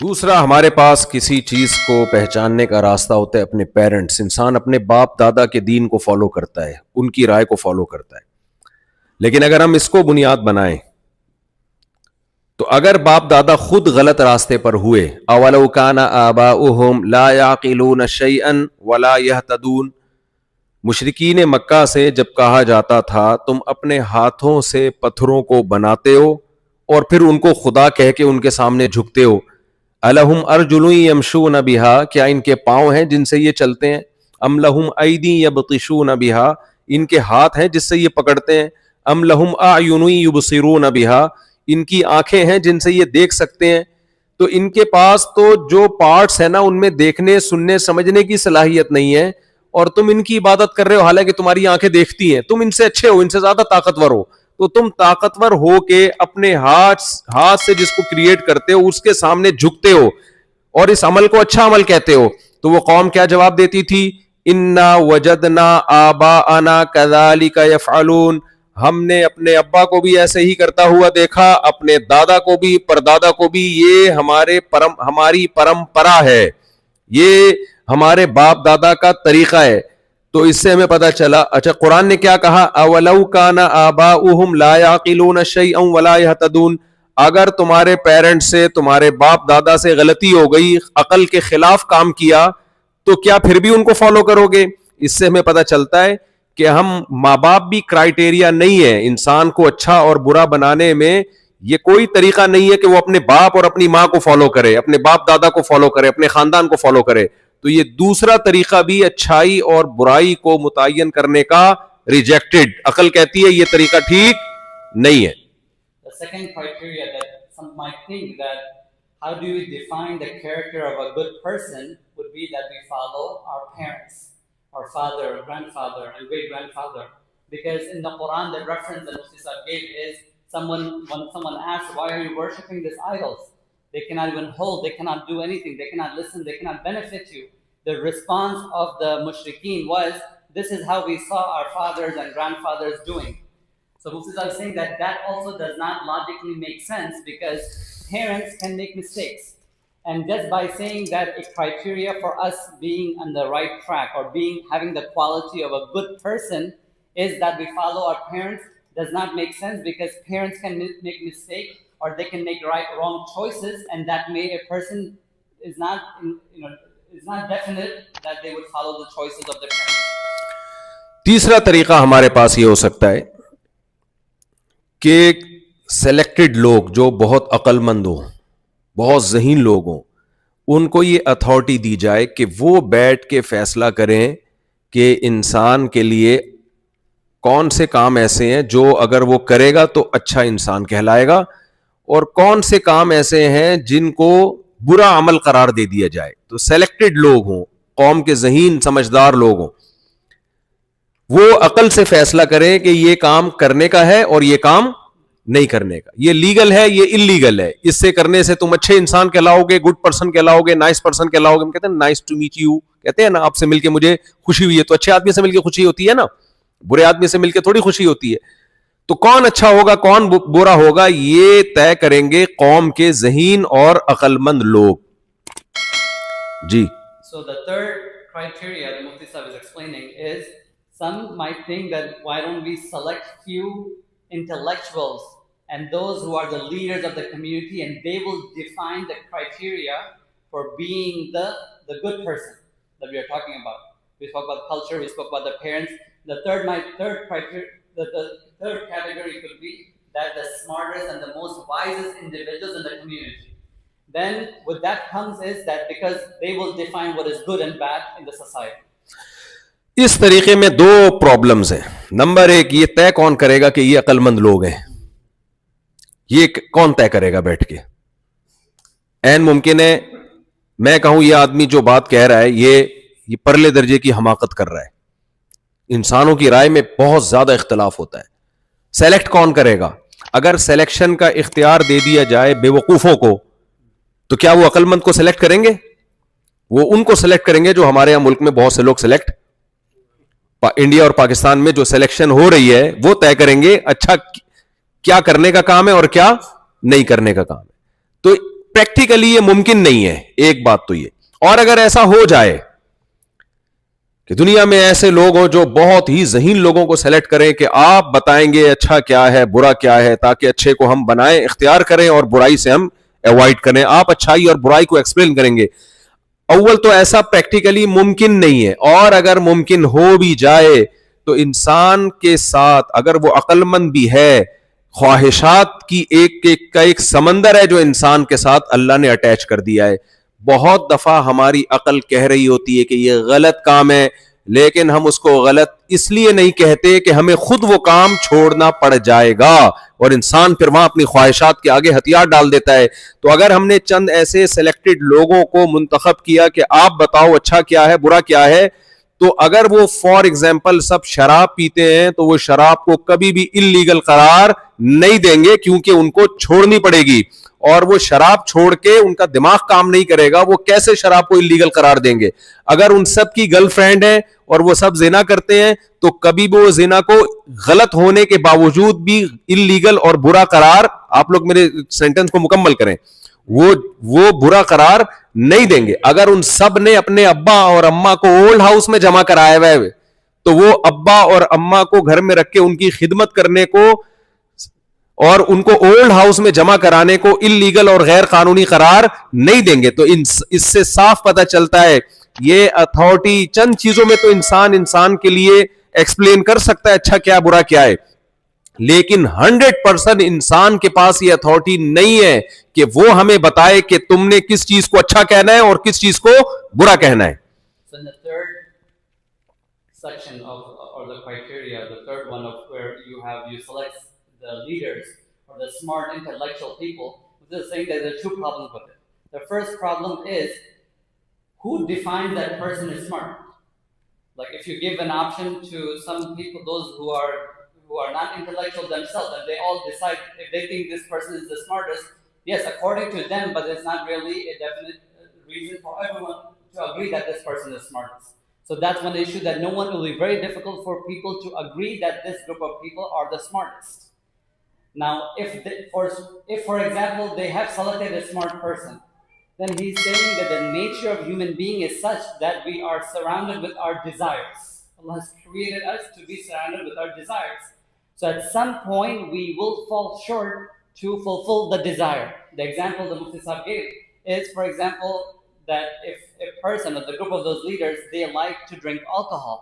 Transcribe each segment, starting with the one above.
دوسرا، ہمارے پاس کسی چیز کو پہچاننے کا راستہ ہوتا ہے اپنے پیرنٹس. انسان اپنے باپ دادا کے دین کو فالو کرتا ہے, ان کی رائے کو فالو کرتا ہے. لیکن اگر ہم اس کو بنیاد بنائیں تو اگر باپ دادا خود غلط راستے پر ہوئے, اولو کان آباؤہم لا یعقلون شیئا ولا یہتدون, مشرکین مکہ سے جب کہا جاتا تھا تم اپنے ہاتھوں سے پتھروں کو بناتے ہو اور پھر ان کو خدا کہہ کے ان کے سامنے جھکتے ہو, الہم ارجل یمشون بہا, کیا ان کے پاؤں ہیں جن سے یہ چلتے ہیں, ام لہم ایدی یبطشون بہا, ان کے ہاتھ ہیں جس سے یہ پکڑتے ہیں, ام لہم اعین یبصرون بہا, ان کی آنکھیں ہیں جن سے یہ دیکھ سکتے ہیں. تو ان کے پاس تو جو پارٹس ہیں نا ان میں دیکھنے سننے سمجھنے کی صلاحیت نہیں ہے, اور تم ان کی عبادت کر رہے ہو حالانکہ تمہاری آنکھیں دیکھتی ہیں, تم ان سے اچھے ہو, ان سے زیادہ طاقتور ہو, تو تم طاقتور ہو کے اپنے ہاتھ سے جس کو کریٹ کرتے ہو اس کے سامنے جھکتے ہو اور اس عمل کو اچھا عمل کہتے ہو. تو وہ قوم کیا جواب دیتی تھی, انا وجدنا آباءنا کذالک یفعلون, ہم نے اپنے ابا کو بھی ایسے ہی کرتا ہوا دیکھا, اپنے دادا کو بھی, پردادا کو بھی, یہ ہماری پرمپرا ہے, یہ ہمارے باپ دادا کا طریقہ ہے. تو اس سے ہمیں پتا چلا, اچھا قرآن نے کیا کہا, اولو کان آباؤہم لا یعقلون شیئا ولا یہتدون, اگر تمہارے پیرنٹ سے, تمہارے باپ دادا سے غلطی ہو گئی, عقل کے خلاف کام کیا, تو کیا پھر بھی ان کو فالو کرو گے؟ اس سے ہمیں پتا چلتا ہے کہ ہم ماں باپ بھی کرائٹیریا نہیں ہے انسان کو اچھا اور برا بنانے میں. یہ کوئی طریقہ نہیں ہے کہ وہ اپنے باپ اور اپنی ماں کو فالو کرے, اپنے باپ دادا کو فالو کرے, اپنے خاندان کو فالو کرے. تو یہ دوسرا طریقہ بھی اچھائی اور برائی کو متعین کرنے کا ریجیکٹڈ, عقل کہتی ہے یہ طریقہ ٹھیک نہیں ہے. The second criteria that some might think that how do we define the character of a good person would be that we follow our parents, our father, grandfather, and great grandfather. Because in the Quran, the reference that Mufti Sahib gave is when someone asks, why are you worshipping these idols? They cannot even hold, they cannot do anything, they cannot listen, they cannot benefit you. The response of the mushrikeen was, this is how we saw our fathers and grandfathers doing. So Mufti Sahib is saying that that also does not logically make sense because parents can make mistakes. And just by saying that a criteria for us being on the right track or having the quality of a good person is that we follow our parents does not make sense, because parents can make mistakes or they can make wrong choices, and that may a person is not definite that they would follow the choices of their parents. تیسرا طریقہ ہمارے پاس یہ ہو سکتا ہے کہ selected لوگ جو بہت عقل مند ہوں, بہت ذہین لوگ ہوں, ان کو یہ اتھارٹی دی جائے کہ وہ بیٹھ کے فیصلہ کریں کہ انسان کے لیے کون سے کام ایسے ہیں جو اگر وہ کرے گا تو اچھا انسان کہلائے گا, اور کون سے کام ایسے ہیں جن کو برا عمل قرار دے دیا جائے. تو سلیکٹڈ لوگ ہوں, قوم کے ذہین سمجھدار لوگ ہوں, وہ عقل سے فیصلہ کریں کہ یہ کام کرنے کا ہے اور یہ کام نہیں کرنے کا, یہ لیگل ہے, یہ انلیگل ہے, اس سے کرنے سے تم اچھے انسان کہلاؤ گے, گڈ پرسن کہلاؤ گے, نائس پرسن کہلاؤ گے. ہم کہتے ہیں نائس ٹو میٹ یو, کہتے ہیں نا آپ سے مل کے مجھے خوشی ہوئی ہے. تو اچھے آدمی سے مل کے خوشی ہوتی ہے نا, برے آدمی سے مل کے تھوڑی خوشی ہوتی ہے. تو کون اچھا ہوگا کون برا ہوگا یہ طے کریں گے قوم کے ذہین اور عقل مند لوگ. جی. So the third criteria that Mufti Sahib is explaining is, some might think that why don't we select few intellectuals and those who are the leaders of the community, and they will define the criteria for being the good person that we are talking about. We spoke about culture, we spoke about the parents. The third criteria, the third category could be that the smartest and the most wisest individuals in the community. Then what that comes is that because they will define what is good and bad in the society. اس طریقے میں دو problems ہیں. Number ایک, یہ طے کون کرے گا کہ یہ عقل مند لوگ ہیں, یہ کون طے کرے گا بیٹھ کے؟ عین ممکن ہے میں کہوں یہ آدمی جو بات کہہ رہا ہے یہ پرلے درجے کی حماقت کر رہا ہے. انسانوں کی رائے میں بہت زیادہ اختلاف ہوتا ہے. سلیکٹ کون کرے گا؟ اگر سلیکشن کا اختیار دے دیا جائے بے وقوفوں کو, تو کیا وہ عقل مند کو سلیکٹ کریں گے؟ وہ ان کو سلیکٹ کریں گے جو ہمارے یہاں ملک میں بہت سے لوگ سلیکٹ, انڈیا اور پاکستان میں جو سلیکشن ہو رہی ہے وہ طے کریں گے اچھا کیا کرنے کا کام ہے اور کیا نہیں کرنے کا کام ہے. تو پریکٹیکلی یہ ممکن نہیں ہے. ایک بات تو یہ. اور اگر ایسا ہو جائے کہ دنیا میں ایسے لوگ ہوں جو بہت ہی ذہین لوگوں کو سلیکٹ کریں کہ آپ بتائیں گے اچھا کیا ہے برا کیا ہے, تاکہ اچھے کو ہم بنائیں, اختیار کریں, اور برائی سے ہم اوائڈ کریں, آپ اچھائی اور برائی کو ایکسپلین کریں گے. اول تو ایسا پریکٹیکلی ممکن نہیں ہے, اور اگر ممکن ہو بھی جائے تو انسان کے ساتھ اگر وہ عقل مند بھی ہے, خواہشات کی ایک سمندر ہے جو انسان کے ساتھ اللہ نے اٹیچ کر دیا ہے. بہت دفعہ ہماری عقل کہہ رہی ہوتی ہے کہ یہ غلط کام ہے, لیکن ہم اس کو غلط اس لیے نہیں کہتے کہ ہمیں خود وہ کام چھوڑنا پڑ جائے گا, اور انسان پھر وہاں اپنی خواہشات کے آگے ہتھیار ڈال دیتا ہے. تو اگر ہم نے چند ایسے سلیکٹڈ لوگوں کو منتخب کیا کہ آپ بتاؤ اچھا کیا ہے برا کیا ہے, تو اگر وہ فار ایگزامپل سب شراب پیتے ہیں تو وہ شراب کو کبھی بھی انلیگل قرار نہیں دیں گے, کیونکہ ان کو چھوڑنی پڑے گی, اور وہ شراب چھوڑ کے ان کا دماغ کام نہیں کرے گا, وہ کیسے شراب کو انلیگل قرار دیں گے. اگر ان سب کی گرل فرینڈ ہے اور وہ سب زنا کرتے ہیں تو کبھی بھی وہ زنا کو غلط ہونے کے باوجود بھی انلیگل اور برا قرار, آپ لوگ میرے سینٹنس کو مکمل کریں, وہ برا قرار نہیں دیں گے. اگر ان سب نے اپنے ابا اور اماں کو اولڈ ہاؤس میں جمع کرایا ہوا ہے تو وہ ابا اور اماں کو گھر میں رکھ کے ان کی خدمت کرنے کو اور ان کو اولڈ ہاؤس میں جمع کرانے کو انلیگل اور غیر قانونی قرار نہیں دیں گے. تو اس سے صاف پتہ چلتا ہے یہ اتھارٹی چند چیزوں میں تو انسان کے لیے ایکسپلین کر سکتا ہے اچھا کیا برا کیا ہے, لیکن 100% انسان کے پاس یہ اتھارٹی نہیں ہے کہ وہ ہمیں بتائے کہ تم نے کس چیز کو اچھا کہنا ہے اور کس چیز کو برا کہنا ہے. So in the third section or the criteria, the third one of where you select the leaders or the smart intellectual people, this is saying that there are two problems with it. The first problem is who defines that person is smart. Like if you give an option to some people, those who are not intellectual themselves, and they all decide if they think this person is the smartest, yes, according to them, but it's not really a definite reason for everyone to agree that this person is smartest. So that's one issue, that no one will be very difficult for people to agree that this group of people are the smartest. Now, if for example, they have selected a smart person, then he's saying that the nature of human being is such that we are surrounded with our desires. Allah has created us to be surrounded with our desires. So at some point, we will fall short to fulfill the desire. The example the Mufti Sahib gave is, for example, that if a person or the group of those leaders, they like to drink alcohol.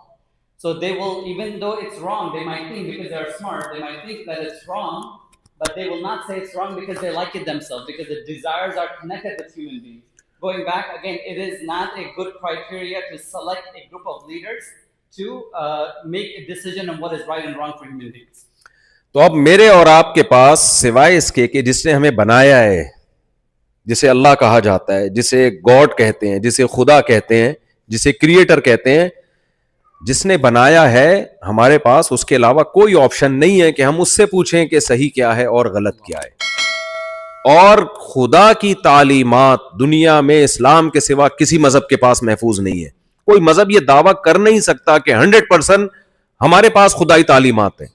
So they will, even though it's wrong, they might think, because they're smart, they might think that it's wrong, but they will not say it's wrong because they like it themselves, because the desires are connected with human beings. Going back, again, it is not a good criteria to select a group of leaders to make a decision on what is right and wrong for human beings. تو اب میرے اور آپ کے پاس سوائے اس کے کہ جس نے ہمیں بنایا ہے, جسے اللہ کہا جاتا ہے, جسے گاڈ کہتے ہیں, جسے خدا کہتے ہیں, جسے کریٹر کہتے ہیں, جس نے بنایا ہے, ہمارے پاس اس کے علاوہ کوئی آپشن نہیں ہے کہ ہم اس سے پوچھیں کہ صحیح کیا ہے اور غلط کیا ہے. اور خدا کی تعلیمات دنیا میں اسلام کے سوا کسی مذہب کے پاس محفوظ نہیں ہے. کوئی مذہب یہ دعویٰ کر نہیں سکتا کہ 100% ہمارے پاس خدائی تعلیمات ہیں.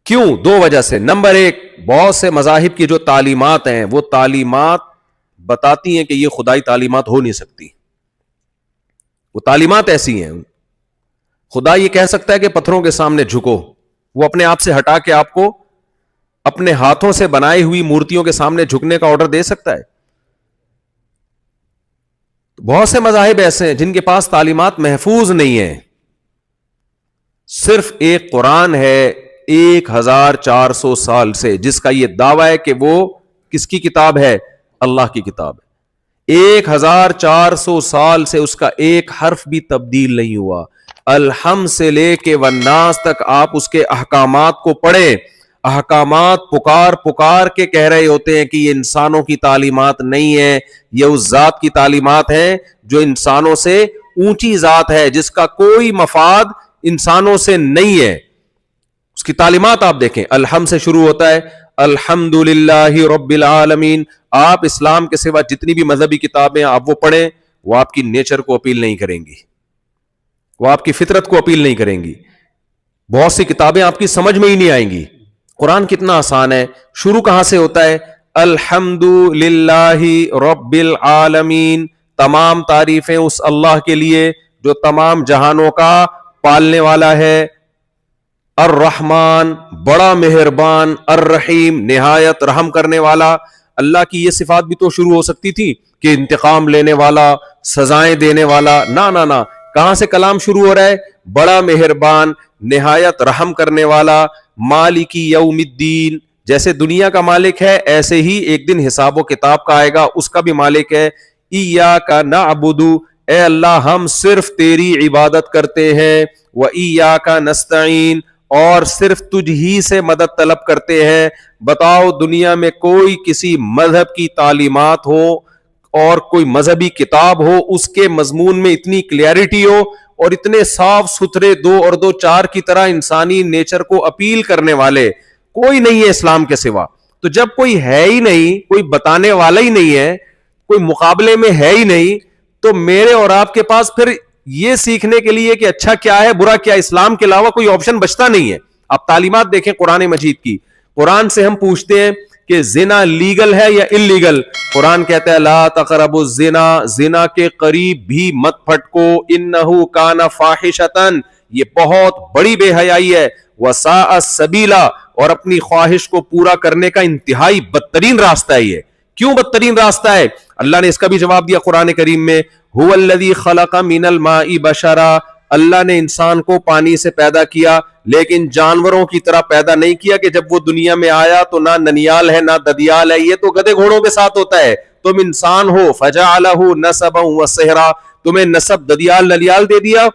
کیوں؟ دو وجہ سے. نمبر ایک, بہت سے مذاہب کی جو تعلیمات ہیں وہ تعلیمات بتاتی ہیں کہ یہ خدائی تعلیمات ہو نہیں سکتی. وہ تعلیمات ایسی ہیں, خدا یہ کہہ سکتا ہے کہ پتھروں کے سامنے جھکو, وہ اپنے آپ سے ہٹا کے آپ کو اپنے ہاتھوں سے بنائی ہوئی مورتیوں کے سامنے جھکنے کا آرڈر دے سکتا ہے. بہت سے مذاہب ایسے ہیں جن کے پاس تعلیمات محفوظ نہیں ہیں. صرف ایک قرآن ہے 1400 سال سے, جس کا یہ دعویٰ ہے کہ وہ کس کی کتاب ہے؟ اللہ کی کتاب ہے. 1400 سال سے اس کا ایک حرف بھی تبدیل نہیں ہوا. الحمد سے لے کے والناس تک آپ اس کے احکامات کو پڑھیں. احکامات پکار کے کہہ رہے ہوتے ہیں کہ یہ انسانوں کی تعلیمات نہیں ہے, یہ اس ذات کی تعلیمات ہیں جو انسانوں سے اونچی ذات ہے, جس کا کوئی مفاد انسانوں سے نہیں ہے. اس کی تعلیمات آپ دیکھیں, الحمد سے شروع ہوتا ہے, الحمدللہ رب العالمین. آپ اسلام کے سوا جتنی بھی مذہبی کتابیں آپ وہ پڑھیں, وہ آپ کی نیچر کو اپیل نہیں کریں گی, وہ آپ کی فطرت کو اپیل نہیں کریں گی. بہت سی کتابیں آپ کی سمجھ میں ہی نہیں آئیں گی. قرآن کتنا آسان ہے. شروع کہاں سے ہوتا ہے؟ الحمد للہ رب العالمین، تمام تعریفیں اس اللہ کے لیے جو تمام جہانوں کا پالنے والا ہے، الرحمن بڑا مہربان، الرحیم نہایت رحم کرنے والا. اللہ کی یہ صفات بھی تو شروع ہو سکتی تھی کہ انتقام لینے والا، سزائیں دینے والا. نہ کہاں سے کلام شروع ہو رہا ہے؟ بڑا مہربان، نہایت رحم کرنے والا، مالک یوم الدین. جیسے دنیا کا مالک ہے ایسے ہی ایک دن حساب و کتاب کا آئے گا، اس کا بھی مالک ہے. ایاک نعبد، اے اللہ ہم صرف تیری عبادت کرتے ہیں. وایاک نستعین، اور صرف تجھ ہی سے مدد طلب کرتے ہیں. بتاؤ دنیا میں کوئی کسی مذہب کی تعلیمات ہو اور کوئی مذہبی کتاب ہو، اس کے مضمون میں اتنی کلیئرٹی ہو اور اتنے صاف ستھرے 2 اور 2 4 کی طرح انسانی نیچر کو اپیل کرنے والے کوئی نہیں ہے اسلام کے سوا. تو جب کوئی ہے ہی نہیں، کوئی بتانے والا ہی نہیں ہے، کوئی مقابلے میں ہے ہی نہیں، تو میرے اور آپ کے پاس پھر یہ سیکھنے کے لیے کہ اچھا کیا ہے برا کیا، اسلام کے علاوہ کوئی آپشن بچتا نہیں ہے. آپ تعلیمات دیکھیں قرآن مجید کی. قرآن سے ہم پوچھتے ہیں کہ زنا لیگل ہے یا انلیگل؟ قرآن کہتا ہے لا تقربوا الزنا، زنا کے قریب بھی مت پھٹکو، انہ کان فاحشۃ، یہ بہت بڑی بے حیائی ہے، وساء سبیلا، اور اپنی خواہش کو پورا کرنے کا انتہائی بدترین راستہ ہے. یہ کیوں بدترین راستہ ہے؟ اللہ نے اس کا بھی جواب دیا قرآن کریم میں. هو الذی خلق من الماء بشرا، اللہ نے انسان کو پانی سے پیدا کیا، لیکن جانوروں کی طرح پیدا نہیں کیا کہ جب وہ دنیا میں آیا تو نہ ننیال ہے نہ ددیال ہے. یہ تو گدھے گھوڑوں کے ساتھ ہوتا ہے. تم انسان ہو، فجعلہ نسبا وصہرا، تمہیں نسب ددیال ننیال دے دیا،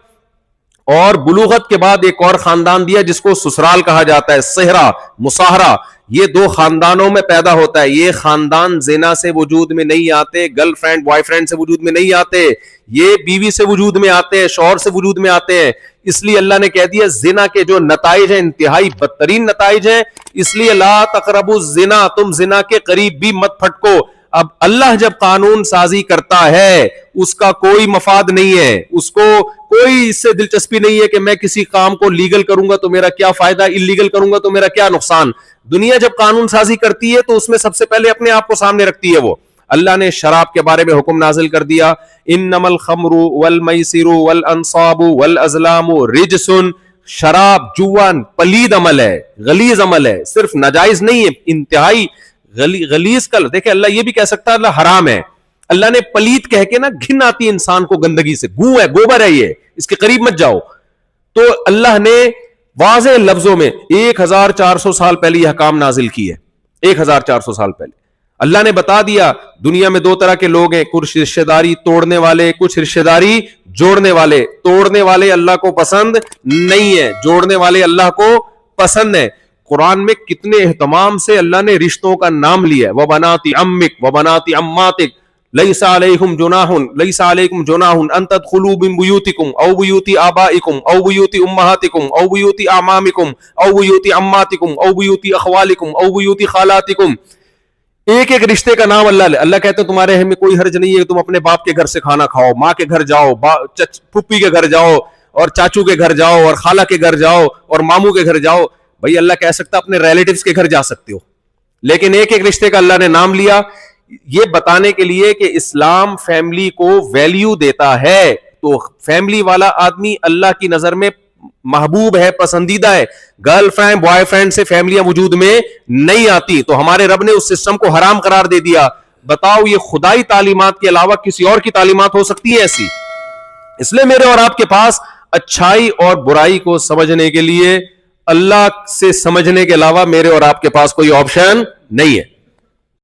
اور بلوغت کے بعد ایک اور خاندان دیا جس کو سسرال کہا جاتا ہے، صہرا مصاہرہ. یہ 2 خاندانوں میں پیدا ہوتا ہے. یہ خاندان زنا سے وجود میں نہیں آتے، گرل فرینڈ بوائے فرینڈ سے وجود میں نہیں آتے، یہ بیوی سے وجود میں آتے ہیں، شوہر سے وجود میں آتے ہیں. اس لیے اللہ نے کہہ دیا زنا کے جو نتائج ہیں انتہائی بدترین نتائج ہیں. اس لیے لا تقربوا الزنا، تم زنا کے قریب بھی مت پھٹکو. اب اللہ جب قانون سازی کرتا ہے اس کا کوئی مفاد نہیں ہے، اس کو کوئی اس سے دلچسپی نہیں ہے کہ میں کسی کام کو لیگل کروں گا تو میرا کیا فائدہ، انلیگل کروں گا تو میرا کیا نقصان. دنیا جب قانون سازی کرتی ہے تو اس میں سب سے پہلے اپنے آپ کو سامنے رکھتی ہے. وہ اللہ نے شراب کے بارے میں حکم نازل کر دیا، انما الخمر والمیسر والانصاب والازلام رجس. شراب جوا پلید عمل ہے، غلیظ عمل ہے، صرف ناجائز نہیں ہے، انتہائی غلیظ. کل دیکھیں اللہ یہ بھی کہہ سکتا ہے اللہ حرام ہے. اللہ نے پلید کہہ کے نا گھن آتی انسان کو گندگی سے، گو ہے، گوبر ہے، یہ اس کے قریب مت جاؤ. تو اللہ نے واضح لفظوں میں 1400 سال پہلے یہ حکام نازل کی ہے. 1400 سال پہلے اللہ نے بتا دیا دنیا میں 2 طرح کے لوگ ہیں، کچھ رشتہ داری توڑنے والے، کچھ رشتہ داری جوڑنے والے. توڑنے والے اللہ کو پسند نہیں ہے، جوڑنے والے اللہ کو پسند ہے. قرآن میں کتنے اہتمام سے اللہ نے رشتوں کا نام لیا ہے. وبنات عمک وبنات عماتک لیس علیکم جناح ان تدخلوا من بیوتکم او بیوت آبائکم او بیوت امہاتکم او بیوت اعمامکم او بیوت عماتکم او بیوت اخوالکم او بیوت خالاتکم. ایک ایک رشتے کا نام اللہ کہتے ہیں تمہارے میں کوئی حرج نہیں ہے تم اپنے باپ کے گھر سے کھانا کھاؤ، ماں کے گھر جاؤ، پھپھی کے گھر جاؤ، اور چاچو کے گھر جاؤ، اور خالہ کے گھر جاؤ، اور ماموں کے گھر جاؤ. بھائی اللہ کہہ سکتا اپنے ریلیٹیوز کے گھر جا سکتے ہو، لیکن ایک ایک رشتے کا اللہ نے نام لیا، یہ بتانے کے لیے کہ اسلام فیملی کو ویلیو دیتا ہے. تو فیملی والا آدمی اللہ کی نظر میں محبوب ہے، پسندیدہ ہے. گرل فرینڈ بوائے فرینڈ سے فیملیاں وجود میں نہیں آتی. تو ہمارے رب نے اس سسٹم کو حرام قرار دے دیا. بتاؤ یہ خدائی تعلیمات کے علاوہ کسی اور کی تعلیمات ہو سکتی ہے ایسی؟ اس لیے میرے اور آپ کے پاس اچھائی اور برائی کو سمجھنے کے لیے اللہ سے سمجھنے کے علاوہ میرے اور آپ کے پاس کوئی آپشن نہیں ہے.